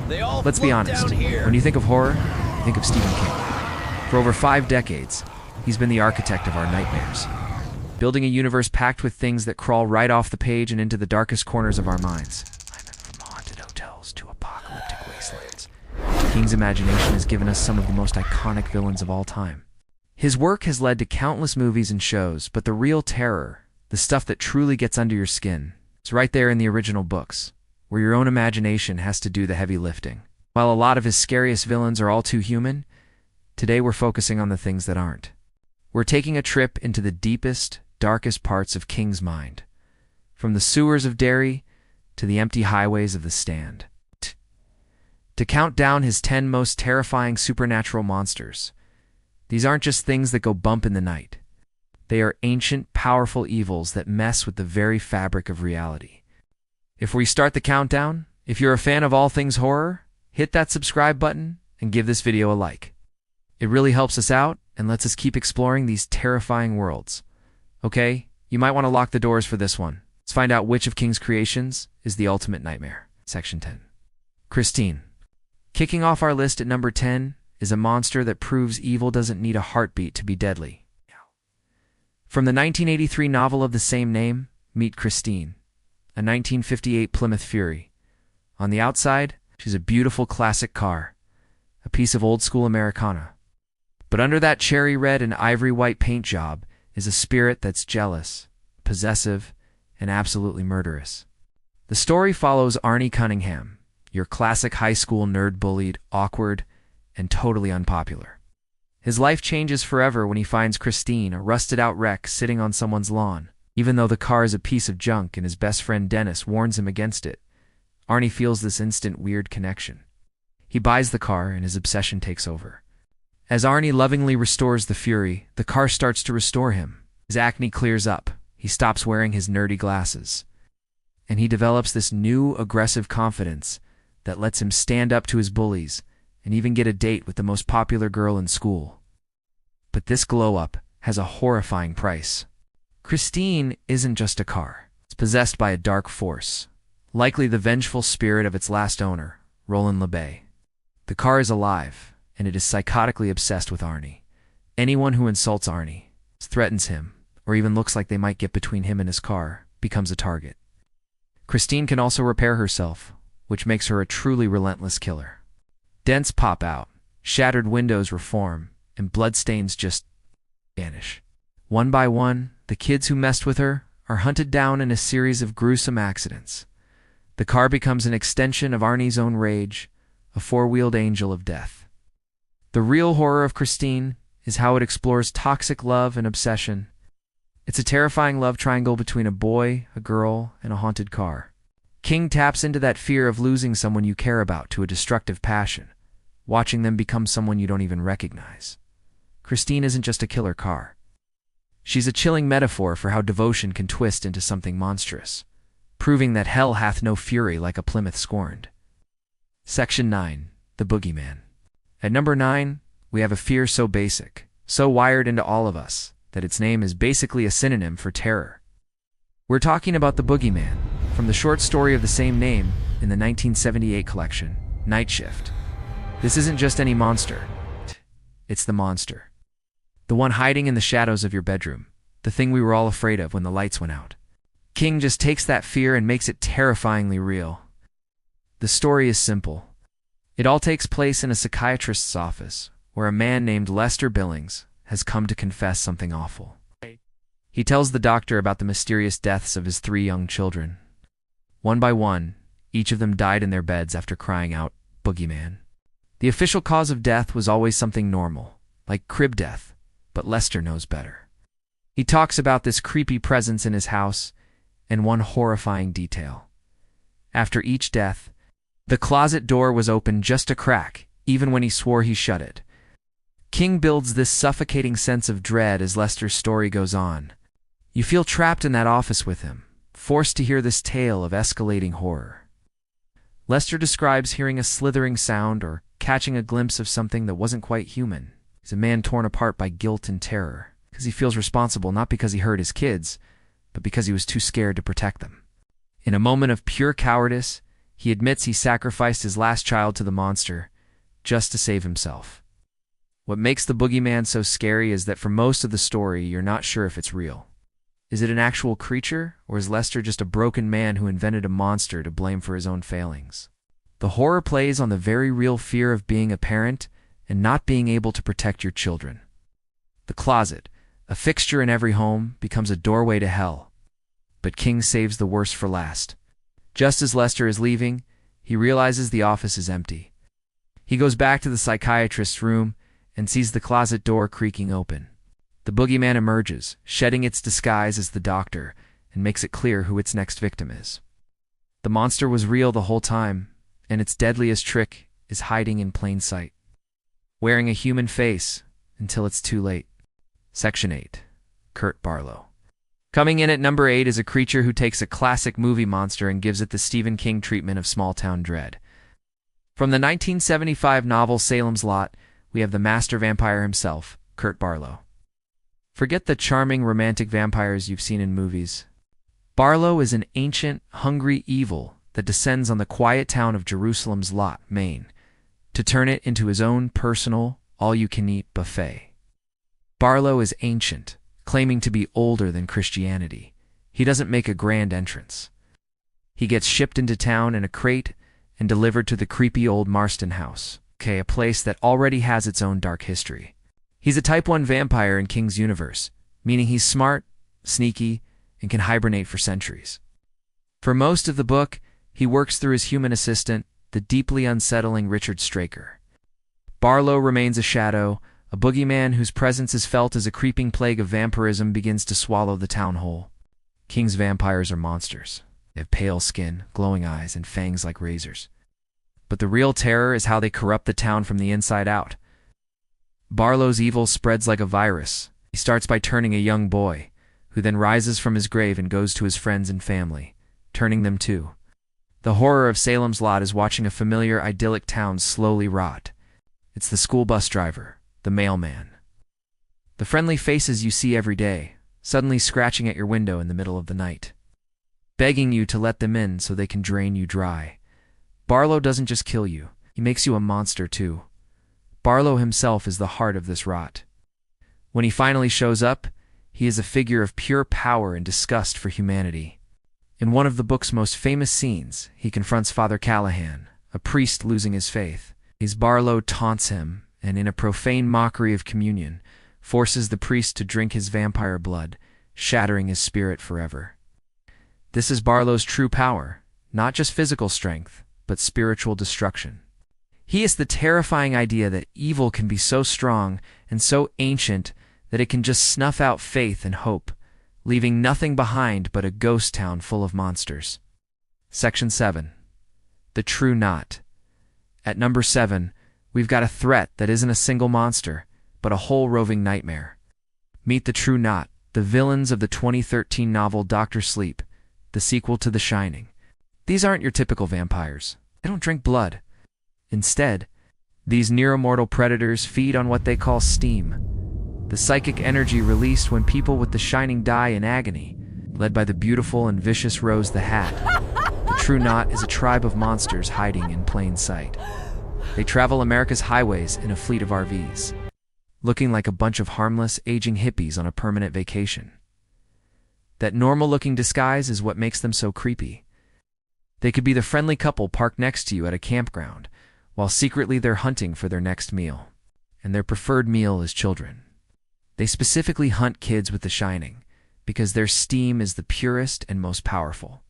Let's be honest, when you think of horror, you think of Stephen King. For over 5 decades, he's been the architect of our nightmares, building a universe packed with things that crawl right off the page and into the darkest corners of our minds. From haunted hotels to apocalyptic wastelands, King's imagination has given us some of the most iconic villains of all time. His work has led to countless movies and shows, but the real terror, the stuff that truly gets under your skin, is right there in the original books, where your own imagination has to do the heavy lifting. While a lot of his scariest villains are all too human, today we're focusing on the things that aren't. We're taking a trip into the deepest, darkest parts of King's mind, from the sewers of Derry to the empty highways of the Stand. To count down his 10 most terrifying supernatural monsters. These aren't just things that go bump in the night. They are ancient, powerful evils that mess with the very fabric of reality. If we start the countdown, if you're a fan of all things horror, hit that subscribe button and give this video a like. It really helps us out and lets us keep exploring these terrifying worlds. Okay, you might want to lock the doors for this one. Let's find out which of King's creations is the ultimate nightmare. Section 10. Christine. Kicking off our list at number 10 is a monster that proves evil doesn't need a heartbeat to be deadly. From the 1983 novel of the same name, meet Christine, a 1958 Plymouth Fury. On the outside, she's a beautiful classic car, a piece of old-school Americana. But under that cherry red and ivory white paint job is a spirit that's jealous, possessive, and absolutely murderous. The story follows Arnie Cunningham, your classic high school nerd bullied, awkward, and totally unpopular. His life changes forever when he finds Christine, a rusted-out wreck, sitting on someone's lawn. Even though the car is a piece of junk and his best friend Dennis warns him against it, Arnie feels this instant weird connection. He buys the car and his obsession takes over. As Arnie lovingly restores the Fury, the car starts to restore him. His acne clears up, he stops wearing his nerdy glasses, and he develops this new, aggressive confidence that lets him stand up to his bullies and even get a date with the most popular girl in school. But this glow-up has a horrifying price. Christine isn't just a car. It's possessed by a dark force, likely the vengeful spirit of its last owner, Roland LeBay. The car is alive, and it is psychotically obsessed with Arnie. Anyone who insults Arnie, threatens him, or even looks like they might get between him and his car, becomes a target. Christine can also repair herself, which makes her a truly relentless killer. Dents pop out, shattered windows reform, and bloodstains just vanish. One by one, the kids who messed with her are hunted down in a series of gruesome accidents. The car becomes an extension of Arnie's own rage, a four-wheeled angel of death. The real horror of Christine is how it explores toxic love and obsession. It's a terrifying love triangle between a boy, a girl, and a haunted car. King taps into that fear of losing someone you care about to a destructive passion, watching them become someone you don't even recognize. Christine isn't just a killer car. She's a chilling metaphor for how devotion can twist into something monstrous, proving that hell hath no fury like a Plymouth scorned. Section 9. The Boogeyman. At number 9, we have a fear so basic, so wired into all of us, that its name is basically a synonym for terror. We're talking about the Boogeyman, from the short story of the same name in the 1978 collection, Night Shift. This isn't just any monster. It's the monster. The one hiding in the shadows of your bedroom, the thing we were all afraid of when the lights went out. King just takes that fear and makes it terrifyingly real. The story is simple. It all takes place in a psychiatrist's office, where a man named Lester Billings has come to confess something awful. He tells the doctor about the mysterious deaths of his 3 young children. One by one, each of them died in their beds after crying out, "Boogeyman." The official cause of death was always something normal, like crib death, but Lester knows better. He talks about this creepy presence in his house, and one horrifying detail. After each death, the closet door was open just a crack, even when he swore he shut it. King builds this suffocating sense of dread as Lester's story goes on. You feel trapped in that office with him, forced to hear this tale of escalating horror. Lester describes hearing a slithering sound or catching a glimpse of something that wasn't quite human. He's a man torn apart by guilt and terror, because he feels responsible not because he hurt his kids, but because he was too scared to protect them. In a moment of pure cowardice, He admits he sacrificed his last child to the monster just to save himself. What makes the Boogeyman so scary is that for most of the story, you're not sure if it's real. Is it an actual creature, or is Lester just a broken man who invented a monster to blame for his own failings? The horror plays on the very real fear of being a parent and not being able to protect your children. The closet, a fixture in every home, becomes a doorway to hell. But King saves the worst for last. Just as Lester is leaving, he realizes the office is empty. He goes back to the psychiatrist's room and sees the closet door creaking open. The Boogeyman emerges, shedding its disguise as the doctor, and makes it clear who its next victim is. The monster was real the whole time, and its deadliest trick is hiding in plain sight, wearing a human face until it's too late. Section 8. Kurt Barlow. Coming in at number 8 is a creature who takes a classic movie monster and gives it the Stephen King treatment of small-town dread. From the 1975 novel Salem's Lot, we have the master vampire himself, Kurt Barlow. Forget the charming romantic vampires you've seen in movies. Barlow is an ancient, hungry evil that descends on the quiet town of Jerusalem's Lot, Maine, to turn it into his own personal, all-you-can-eat buffet. Barlow is ancient, claiming to be older than Christianity. He doesn't make a grand entrance. He gets shipped into town in a crate and delivered to the creepy old Marston house, a place that already has its own dark history. He's a Type 1 vampire in King's universe, meaning he's smart, sneaky, and can hibernate for centuries. For most of the book, he works through his human assistant, the deeply unsettling Richard Straker. Barlow remains a shadow, a boogeyman whose presence is felt as a creeping plague of vampirism begins to swallow the town whole. King's vampires are monsters. They have pale skin, glowing eyes, and fangs like razors. But the real terror is how they corrupt the town from the inside out. Barlow's evil spreads like a virus. He starts by turning a young boy, who then rises from his grave and goes to his friends and family, turning them too. The horror of Salem's Lot is watching a familiar, idyllic town slowly rot. It's the school bus driver, the mailman. The friendly faces you see every day, suddenly scratching at your window in the middle of the night, begging you to let them in so they can drain you dry. Barlow doesn't just kill you, he makes you a monster too. Barlow himself is the heart of this rot. When he finally shows up, he is a figure of pure power and disgust for humanity. In one of the book's most famous scenes, he confronts Father Callahan, a priest losing his faith. As Barlow taunts him, and in a profane mockery of communion, forces the priest to drink his vampire blood, shattering his spirit forever. This is Barlow's true power, not just physical strength, but spiritual destruction. He is the terrifying idea that evil can be so strong and so ancient that it can just snuff out faith and hope, leaving nothing behind but a ghost town full of monsters. Section 7. The True Knot. At number 7, we've got a threat that isn't a single monster, but a whole roving nightmare. Meet the True Knot, the villains of the 2013 novel Dr. Sleep, the sequel to The Shining. These aren't your typical vampires. They don't drink blood. Instead, these near-immortal predators feed on what they call steam, the psychic energy released when people with the Shining die in agony, led by the beautiful and vicious Rose the Hat. The True Knot is a tribe of monsters hiding in plain sight. They travel America's highways in a fleet of RVs, looking like a bunch of harmless, aging hippies on a permanent vacation. That normal-looking disguise is what makes them so creepy. They could be the friendly couple parked next to you at a campground, while secretly they're hunting for their next meal. And their preferred meal is children. They specifically hunt kids with the Shining, because their steam is the purest and most powerful.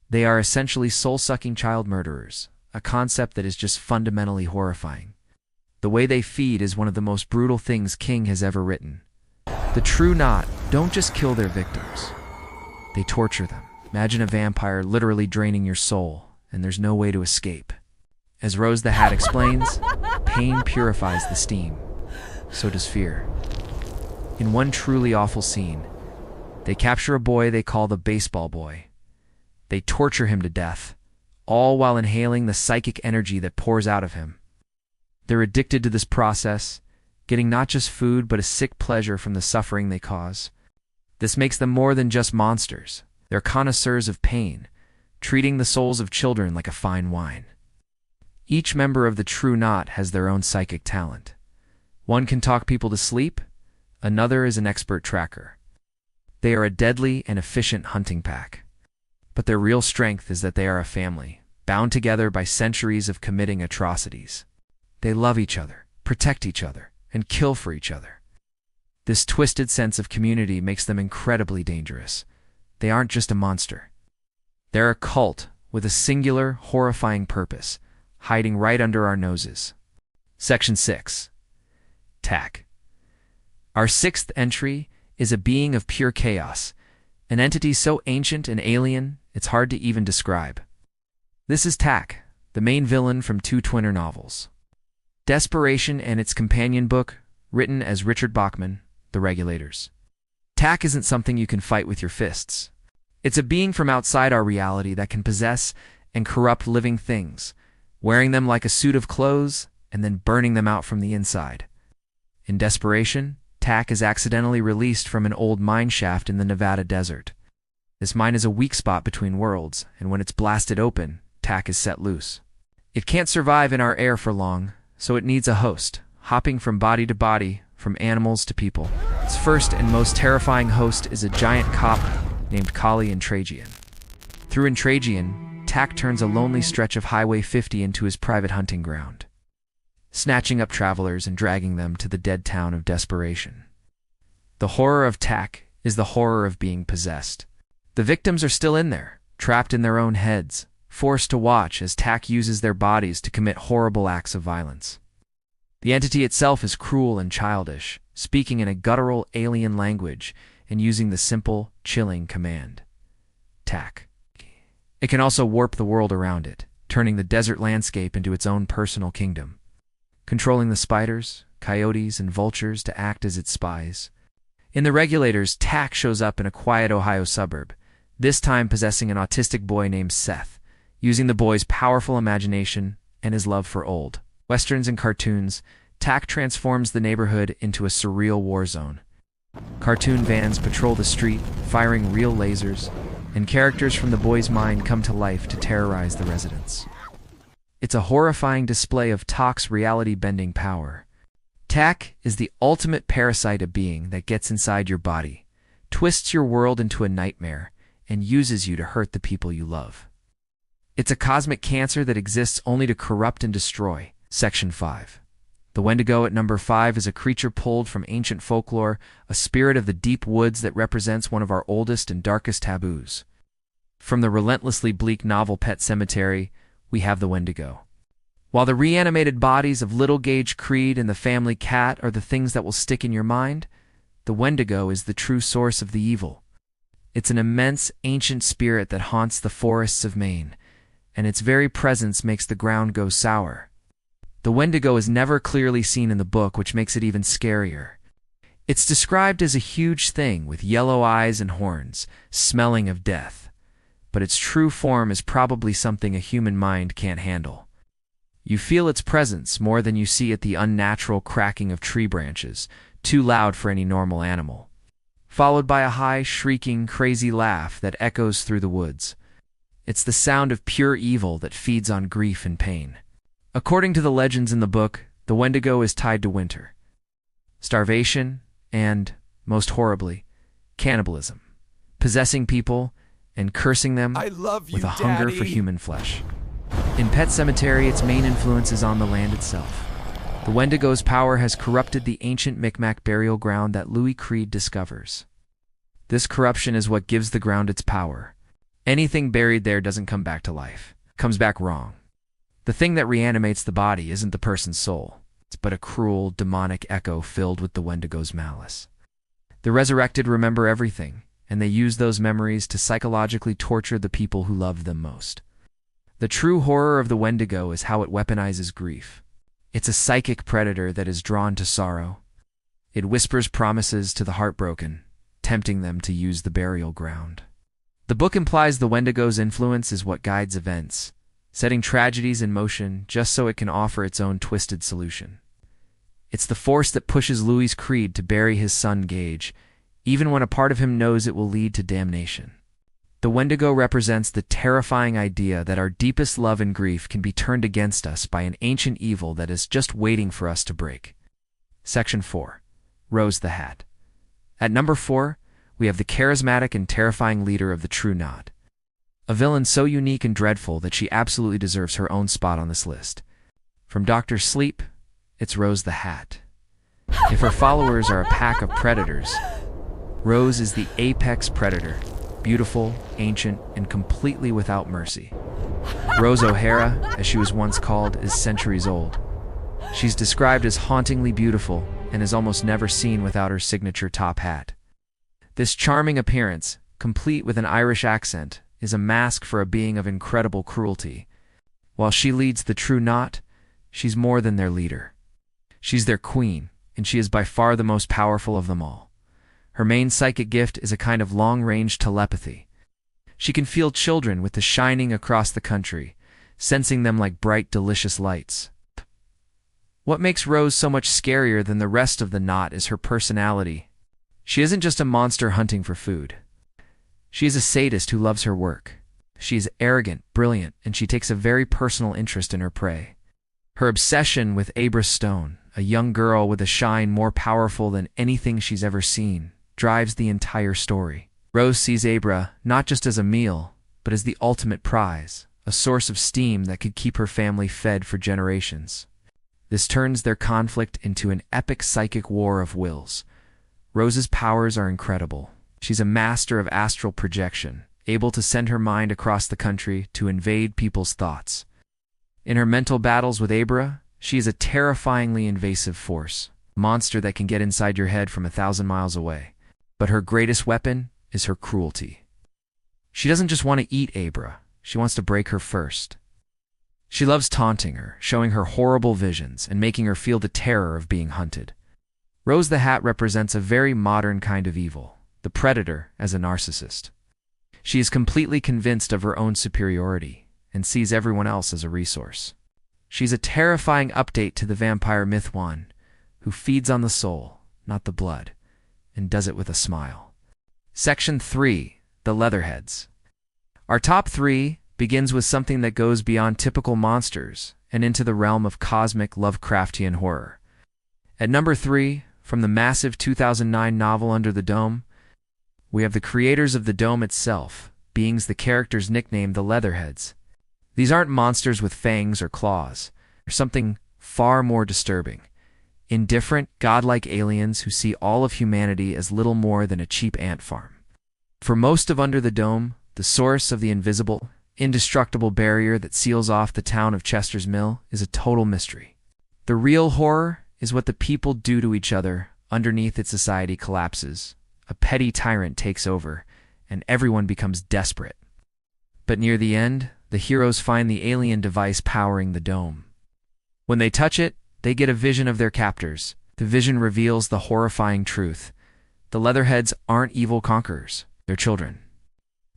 They are essentially soul-sucking child murderers, a concept that is just fundamentally horrifying. The way they feed is one of the most brutal things King has ever written. The True Knot don't just kill their victims. They torture them. Imagine a vampire literally draining your soul, and there's no way to escape. As Rose the Hat explains, pain purifies the steam. So does fear. In one truly awful scene, they capture a boy they call the baseball boy. They torture him to death, all while inhaling the psychic energy that pours out of him. They're addicted to this process, getting not just food but a sick pleasure from the suffering they cause. This makes them more than just monsters. They're connoisseurs of pain, treating the souls of children like a fine wine. Each member of the true knot has their own psychic talent. One can talk people to sleep, another is an expert tracker. They are a deadly and efficient hunting pack. But their real strength is that they are a family, bound together by centuries of committing atrocities. They love each other, protect each other, and kill for each other. This twisted sense of community makes them incredibly dangerous. They aren't just a monster. They're a cult with a singular, horrifying purpose, hiding right under our noses. Section 6. Tak. Our sixth entry is a being of pure chaos, an entity so ancient and alien it's hard to even describe. This is Tak, the main villain from two Twinner novels, Desperation and its companion book, written as Richard Bachman, The Regulators. Tak isn't something you can fight with your fists. It's a being from outside our reality that can possess and corrupt living things, wearing them like a suit of clothes and then burning them out from the inside. In Desperation, Tak is accidentally released from an old mine shaft in the Nevada desert. This mine is a weak spot between worlds, and when it's blasted open, Tak is set loose. It can't survive in our air for long, so it needs a host, hopping from body to body, from animals to people. Its first and most terrifying host is a giant cop named Kali Intragian. Through Intragian, Tak turns a lonely stretch of Highway 50 into his private hunting ground, snatching up travelers and dragging them to the dead town of Desperation. The horror of Tak is the horror of being possessed. The victims are still in there, trapped in their own heads, forced to watch as Tak uses their bodies to commit horrible acts of violence. The entity itself is cruel and childish, speaking in a guttural alien language and using the simple, chilling command, Tak. It can also warp the world around it, turning the desert landscape into its own personal kingdom, controlling the spiders, coyotes, and vultures to act as its spies. In The Regulators, Tak shows up in a quiet Ohio suburb, this time possessing an autistic boy named Seth, using the boy's powerful imagination and his love for old westerns and cartoons. Tak transforms the neighborhood into a surreal war zone. Cartoon vans patrol the street, firing real lasers, and characters from the boy's mind come to life to terrorize the residents. It's a horrifying display of Tak's reality-bending power. Tak is the ultimate parasite, a being that gets inside your body, twists your world into a nightmare, and uses you to hurt the people you love. It's a cosmic cancer that exists only to corrupt and destroy. Section 5. The Wendigo at number 5 is a creature pulled from ancient folklore, a spirit of the deep woods that represents one of our oldest and darkest taboos. From the relentlessly bleak novel Pet Sematary, we have the Wendigo. While the reanimated bodies of Little Gage Creed and the family cat are the things that will stick in your mind, the Wendigo is the true source of the evil. It's an immense, ancient spirit that haunts the forests of Maine, and its very presence makes the ground go sour. The Wendigo is never clearly seen in the book, which makes it even scarier. It's described as a huge thing with yellow eyes and horns, smelling of death. But its true form is probably something a human mind can't handle. You feel its presence more than you see it, the unnatural cracking of tree branches, too loud for any normal animal, followed by a high, shrieking, crazy laugh that echoes through the woods. It's the sound of pure evil that feeds on grief and pain. According to the legends in the book, the Wendigo is tied to winter, starvation, and, most horribly, cannibalism, possessing people and cursing them with a hunger for human flesh. In Pet Sematary, its main influence is on the land itself. The Wendigo's power has corrupted the ancient Micmac burial ground that Louis Creed discovers. This corruption is what gives the ground its power. Anything buried there doesn't come back to life, comes back wrong. The thing that reanimates the body isn't the person's soul, it's but a cruel, demonic echo filled with the Wendigo's malice. The resurrected remember everything, and they use those memories to psychologically torture the people who love them most. The true horror of the Wendigo is how it weaponizes grief. It's a psychic predator that is drawn to sorrow. It whispers promises to the heartbroken, tempting them to use the burial ground. The book implies the Wendigo's influence is what guides events, setting tragedies in motion just so it can offer its own twisted solution. It's the force that pushes Louis Creed to bury his son Gage, even when a part of him knows it will lead to damnation. The Wendigo represents the terrifying idea that our deepest love and grief can be turned against us by an ancient evil that is just waiting for us to break. Section 4. Rose the Hat. At number 4, we have the charismatic and terrifying leader of the True Knot. A villain so unique and dreadful that she absolutely deserves her own spot on this list. From Dr. Sleep, it's Rose the Hat. If her followers are a pack of predators, Rose is the apex predator, beautiful, ancient, and completely without mercy. Rose O'Hara, as she was once called, is centuries old. She's described as hauntingly beautiful and is almost never seen without her signature top hat. This charming appearance, complete with an Irish accent, is a mask for a being of incredible cruelty. While she leads the True Knot, she's more than their leader. She's their queen, and she is by far the most powerful of them all. Her main psychic gift is a kind of long-range telepathy. She can feel children with the shining across the country, sensing them like bright, delicious lights. What makes Rose so much scarier than the rest of the Knot is her personality. She isn't just a monster hunting for food. She is a sadist who loves her work. She is arrogant, brilliant, and she takes a very personal interest in her prey. Her obsession with Abra Stone, a young girl with a shine more powerful than anything she's ever seen, drives the entire story. Rose sees Abra not just as a meal, but as the ultimate prize, a source of steam that could keep her family fed for generations. This turns their conflict into an epic psychic war of wills. Rose's powers are incredible. She's a master of astral projection, able to send her mind across the country to invade people's thoughts. In her mental battles with Abra, she is a terrifyingly invasive force, a monster that can get inside your head from 1,000 miles away. But her greatest weapon is her cruelty. She doesn't just want to eat Abra, she wants to break her first. She loves taunting her, showing her horrible visions, and making her feel the terror of being hunted. Rose the Hat represents a very modern kind of evil, the predator as a narcissist. She is completely convinced of her own superiority and sees everyone else as a resource. She's a terrifying update to the vampire myth one, who feeds on the soul, not the blood, and does it with a smile. Section 3. The Leatherheads. Our top 3 begins with something that goes beyond typical monsters and into the realm of cosmic Lovecraftian horror. At number 3, from the massive 2009 novel Under the Dome, we have the creators of the dome itself, beings the characters nicknamed the Leatherheads. These aren't monsters with fangs or claws. They're something far more disturbing. Indifferent, godlike aliens who see all of humanity as little more than a cheap ant farm. For most of Under the Dome, the source of the invisible, indestructible barrier that seals off the town of Chester's Mill is a total mystery. The real horror is what the people do to each other underneath its society collapses. A petty tyrant takes over, and everyone becomes desperate. But near the end, the heroes find the alien device powering the dome. When they touch it, they get a vision of their captors. The vision reveals the horrifying truth. The Leatherheads aren't evil conquerors. They're children.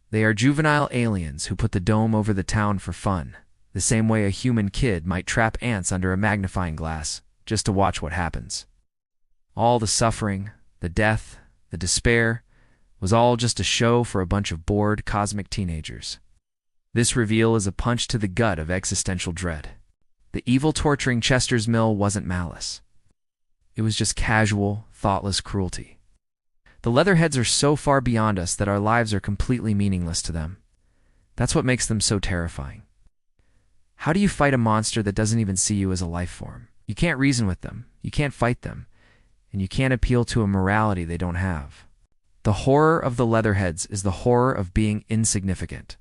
They are juvenile aliens who put the dome over the town for fun, the same way a human kid might trap ants under a magnifying glass just to watch what happens. All the suffering, the death, the despair, was all just a show for a bunch of bored cosmic teenagers. This reveal is a punch to the gut of existential dread. The evil torturing Chester's Mill wasn't malice. It was just casual, thoughtless cruelty. The Leatherheads are so far beyond us that our lives are completely meaningless to them. That's what makes them so terrifying. How do you fight a monster that doesn't even see you as a life form? You can't reason with them, you can't fight them, and you can't appeal to a morality they don't have. The horror of the Leatherheads is the horror of being insignificant.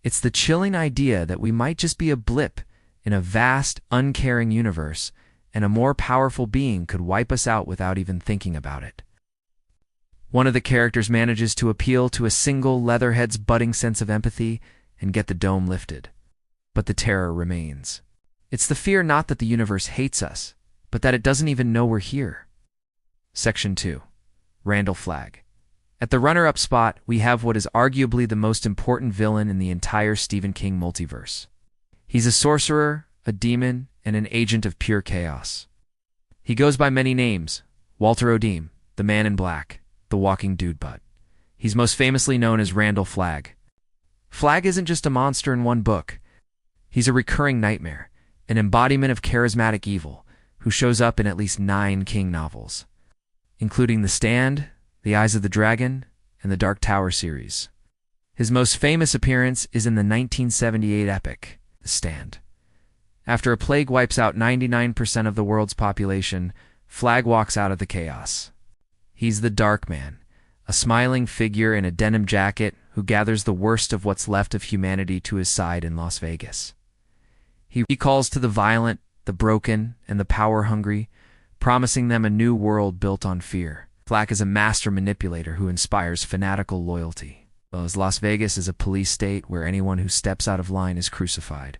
It's the chilling idea that we might just be a blip in a vast, uncaring universe, and a more powerful being could wipe us out without even thinking about it. One of the characters manages to appeal to a single Leatherhead's budding sense of empathy and get the dome lifted. But the terror remains. It's the fear not that the universe hates us, but that it doesn't even know we're here. Section 2. Randall Flagg. At the runner-up spot, we have what is arguably the most important villain in the entire Stephen King multiverse. He's a sorcerer, a demon, and an agent of pure chaos. He goes by many names: Walter O'Deem, the Man in Black, the Walking Dude Butt. He's most famously known as Randall Flagg. Flagg isn't just a monster in one book. He's a recurring nightmare, an embodiment of charismatic evil, who shows up in at least 9 King novels, including The Stand, The Eyes of the Dragon, and the Dark Tower series. His most famous appearance is in the 1978 epic, The Stand. After a plague wipes out 99% of the world's population, Flagg walks out of the chaos. He's the Dark Man, a smiling figure in a denim jacket who gathers the worst of what's left of humanity to his side in Las Vegas. He calls to the violent, the broken, and the power-hungry, promising them a new world built on fear. Flagg is a master manipulator who inspires fanatical loyalty. As Las Vegas is a police state where anyone who steps out of line is crucified.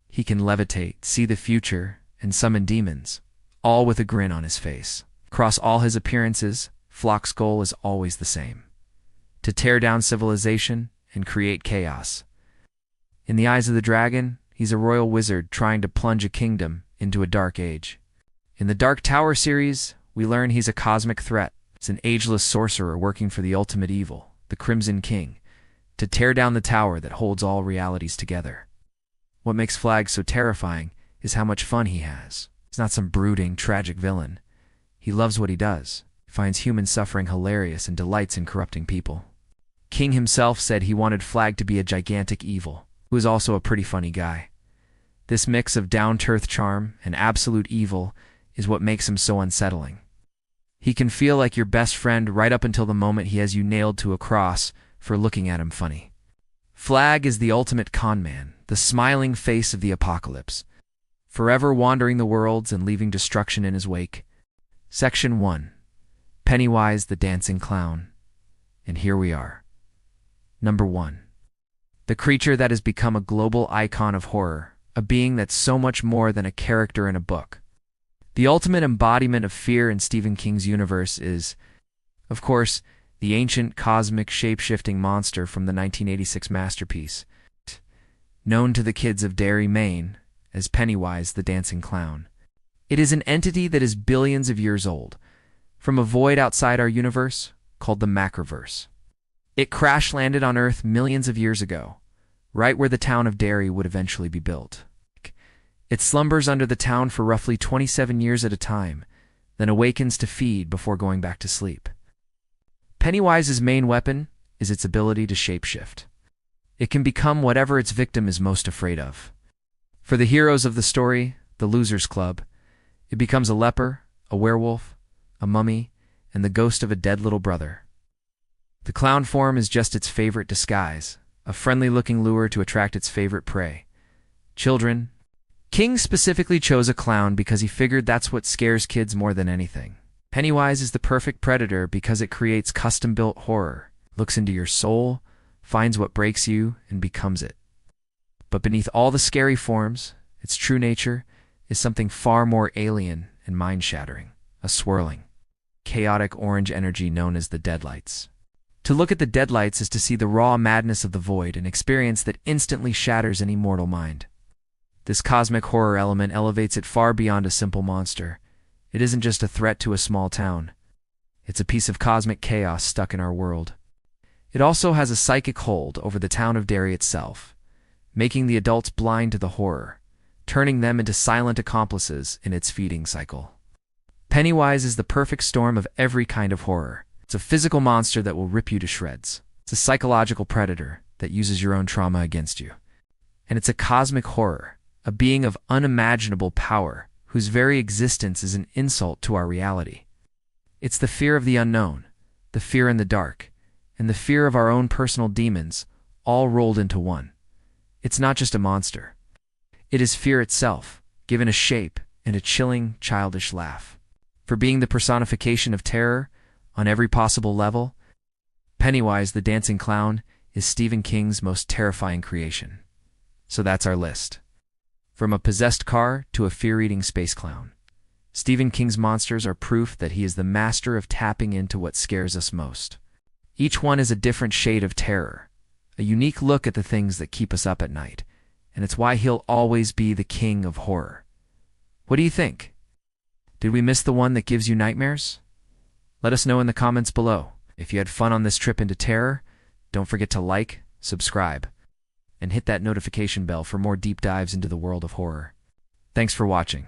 He can levitate, see the future, and summon demons, all with a grin on his face. Across all his appearances, Flagg's goal is always the same: to tear down civilization and create chaos. In The Eyes of the Dragon, he's a royal wizard trying to plunge a kingdom into a dark age. In the Dark Tower series, we learn he's a cosmic threat. It's an ageless sorcerer working for the ultimate evil, the Crimson King, to tear down the tower that holds all realities together. What makes Flagg so terrifying is how much fun he has. He's not some brooding, tragic villain. He loves what he does, finds human suffering hilarious, and delights in corrupting people. King himself said he wanted Flagg to be a gigantic evil, who is also a pretty funny guy. This mix of down-to-earth charm and absolute evil is what makes him so unsettling. He can feel like your best friend right up until the moment he has you nailed to a cross for looking at him funny. Flagg is the ultimate con man, the smiling face of the apocalypse, forever wandering the worlds and leaving destruction in his wake. Section 1. Pennywise the Dancing Clown. And here we are. Number 1. The creature that has become a global icon of horror, a being that's so much more than a character in a book. The ultimate embodiment of fear in Stephen King's universe is, of course, the ancient cosmic shape-shifting monster from the 1986 masterpiece, known to the kids of Derry, Maine, as Pennywise the Dancing Clown. It is an entity that is billions of years old, from a void outside our universe called the Macroverse. It crash-landed on Earth millions of years ago, right where the town of Derry would eventually be built. It slumbers under the town for roughly 27 years at a time, then awakens to feed before going back to sleep. Pennywise's main weapon is its ability to shapeshift. It can become whatever its victim is most afraid of. For the heroes of the story, the Losers Club, it becomes a leper, a werewolf, a mummy, and the ghost of a dead little brother. The clown form is just its favorite disguise, a friendly-looking lure to attract its favorite prey: children. King specifically chose a clown because he figured that's what scares kids more than anything. Pennywise is the perfect predator because it creates custom-built horror, looks into your soul, finds what breaks you, and becomes it. But beneath all the scary forms, its true nature is something far more alien and mind-shattering: a swirling, chaotic orange energy known as the Deadlights. To look at the Deadlights is to see the raw madness of the void, an experience that instantly shatters any mortal mind. This cosmic horror element elevates it far beyond a simple monster. It isn't just a threat to a small town. It's a piece of cosmic chaos stuck in our world. It also has a psychic hold over the town of Derry itself, making the adults blind to the horror, turning them into silent accomplices in its feeding cycle. Pennywise is the perfect storm of every kind of horror. It's a physical monster that will rip you to shreds. It's a psychological predator that uses your own trauma against you. And it's a cosmic horror, a being of unimaginable power, whose very existence is an insult to our reality. It's the fear of the unknown, the fear in the dark, and the fear of our own personal demons, all rolled into one. It's not just a monster. It is fear itself, given a shape and a chilling, childish laugh. For being the personification of terror on every possible level, Pennywise the Dancing Clown is Stephen King's most terrifying creation. So that's our list. From a possessed car to a fear-eating space clown, Stephen King's monsters are proof that he is the master of tapping into what scares us most. Each one is a different shade of terror, a unique look at the things that keep us up at night, and it's why he'll always be the king of horror. What do you think? Did we miss the one that gives you nightmares? Let us know in the comments below. If you had fun on this trip into terror, don't forget to like, subscribe, and hit that notification bell for more deep dives into the world of horror. Thanks for watching.